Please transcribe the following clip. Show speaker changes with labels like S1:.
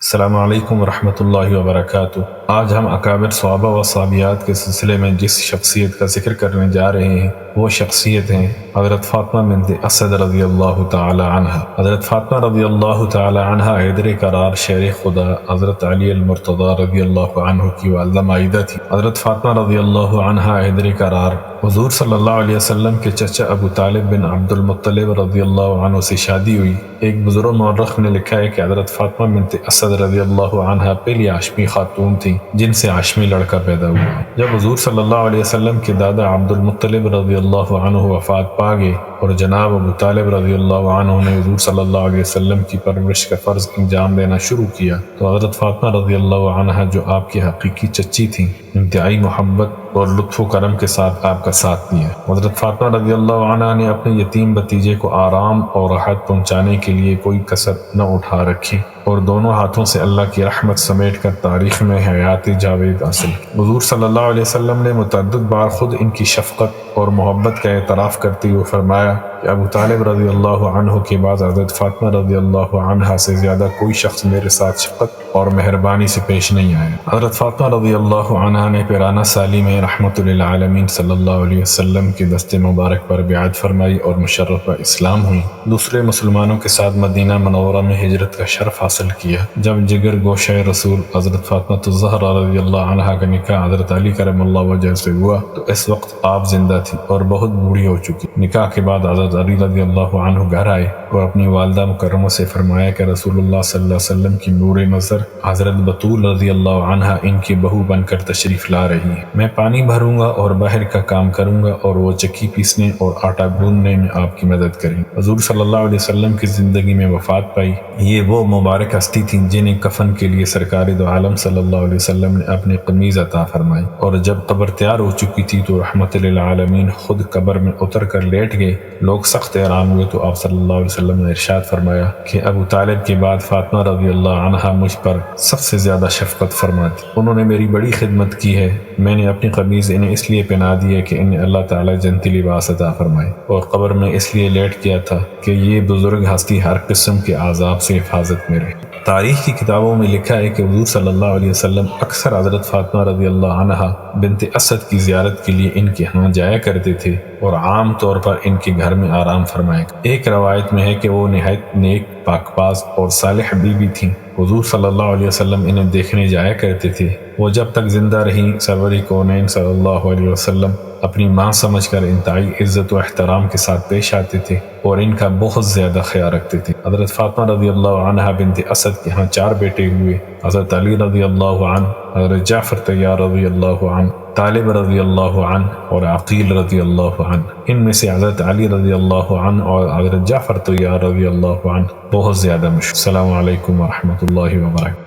S1: السلام علیکم ورحمۃ اللہ وبرکاتہ۔ آج ہم اکابر صحابہ و صحابیات کے سلسلے میں جس شخصیت کا ذکر کرنے جا رہے ہیں وہ شخصیت ہیں حضرت فاطمہ بنت اسد رضی اللہ تعالی عنہ۔ حضرت فاطمہ رضی اللہ تعالی عنہ حیدر قرار شیر خدا حضرت علی المرتضی رضی اللہ عنہ کی والدہ مائدہ تھی۔ حضرت فاطمہ رضی اللہ عنہ حیدر قرار حضور صلی اللہ علیہ وسلم کے چچا ابو طالب بن عبد المطلب رضی اللہ عنہ سے شادی ہوئی۔ ایک بزرگ مورخ نے لکھا ہے کہ حضرت فاطمہ بنت اسد رضی اللہ عنہ پہلی ہاشمی خاتون تھی جن سے ہاشمی لڑکا پیدا ہوا۔ جب حضور صلی اللہ علیہ وسلم کے دادا عبد المطلب رضی اللہ عنہ وفات پا گئے اور جناب ابو طالب رضی اللہ عنہ نے حضور صلی اللہ علیہ وسلم کی پرورش کا فرض انجام دینا شروع کیا تو حضرت فاطمہ رضی اللہ عنہ جو آپ کی حقیقی چچی تھیں انتہائی محبت اور لطف و کرم کے ساتھ آپ کا ساتھ دیا۔ حضرت فاطمہ رضی اللہ عنہ نے اپنے یتیم بھتیجے کو آرام اور راحت پہنچانے کے لیے کوئی کسر نہ اٹھا رکھی اور دونوں ہاتھوں سے اللہ کی رحمت سمیٹ کر تاریخ میں حیات جاوید حاصل کی۔ حضور صلی اللہ علیہ وسلم نے متعدد بار خود ان کی شفقت اور محبت کا اعتراف کرتے ہوئے فرمایا کہ ابو طالب رضی اللہ عنہ کے بعد حضرت فاطمہ رضی اللہ عنہ سے زیادہ کوئی شخص میرے ساتھ شفقت اور مہربانی سے پیش نہیں آیا۔ حضرت فاطمہ رضی اللہ عنہ نے پیرانہ سالی میں رحمت للعالمین صلی اللہ علیہ وسلم کے دست مبارک پر بیعت فرمائی اور مشرفہ اسلام ہوئی۔ دوسرے مسلمانوں کے ساتھ مدینہ منورہ میں ہجرت کا شرف حاصل کیا۔ جب جگر گوشہ رسول حضرت فاطمہ الزہرا رضی اللہ عنہ کا نکاح حضرت علی کرم اللہ وجہ سے ہوا تو اس وقت آپ زندہ تھی اور بہت بوڑھی ہو چکی۔ نکاح کے بعد حضرت علی رضی اللہ عنہ گھر آئے اور اپنی والدہ مکرمہ سے فرمایا کہ رسول اللہ صلی اللہ علیہ وسلم کی نور نظر حضرت بطول رضی اللہ عنہ ان کی بہو بن کر تشریف لا رہی ہے۔ میں پانی بھروں گا اور باہر کا کام کروں گا اور وہ چکی پیسنے اور آٹا گوندنے میں آپ کی مدد کریں۔ حضور صلی اللہ علیہ وسلم کی زندگی میں وفات پائی۔ یہ وہ مبارک ہستی تھیں جنہیں کفن کے لیے سرکار دو عالم صلی اللہ علیہ وسلم نے اپنی قمیض عطا فرمائی، اور جب قبر تیار ہو چکی تھی تو رحمت للعالمین خود قبر میں اتر کر لیٹ گئے۔ لوگ سخت حیران ہوئے تو آپ صلی اللہ علیہ وسلم نے ارشاد فرمایا کہ ابو طالب کے بعد فاطمہ رضی اللہ عنہا مجھ پر سب سے زیادہ شفقت فرماتی۔ انہوں نے میری بڑی خدمت کی ہے۔ میں نے اپنی قمیض انہیں اس لیے پہنا دی ہے کہ انہیں اللہ تعالی جنتی لباس عطا فرمائے، اور قبر میں اس لیے لیٹ کیا تھا کہ یہ بزرگ ہستی ہر قسم کے عذاب سے حفاظت میں رہے۔ تاریخ کی کتابوں میں لکھا ہے کہ حضور صلی اللہ علیہ وسلم اکثر حضرت فاطمہ رضی اللہ عنہا بنت اسد کی زیارت کے لیے ان کے ہاں جایا کرتے تھے اور عام طور پر ان کے گھر میں آرام فرمایا کرتے۔ ایک روایت میں ہے کہ وہ نہایت نیک، پاک باز اور صالح بیوی تھیں۔ حضور صلی اللہ علیہ وسلم انہیں دیکھنے جایا کرتے تھے۔ وہ جب تک زندہ رہیں سرور کونین صلی اللہ علیہ وسلم اپنی ماں سمجھ کر انتہائی عزت و احترام کے ساتھ پیش آتے تھے اور ان کا بہت زیادہ خیال رکھتے تھے۔ حضرت فاطمہ رضی اللہ عنہ بنت اسد کے ہاں 4 بیٹے ہوئے: حضرت علی رضی اللہ عنہ، حضرت جعفر طیار رضی اللہ عنہ، طالب رضی اللہ عنہ اور عقیل رضی اللہ عنہ۔ ان میں سے حضرت علی رضی اللہ عنہ اور حضرت جعفر طیار رضی اللہ عنہ بہت زیادہ مشہور۔ السلام علیکم ورحمۃ اللہ وبرکاتہ۔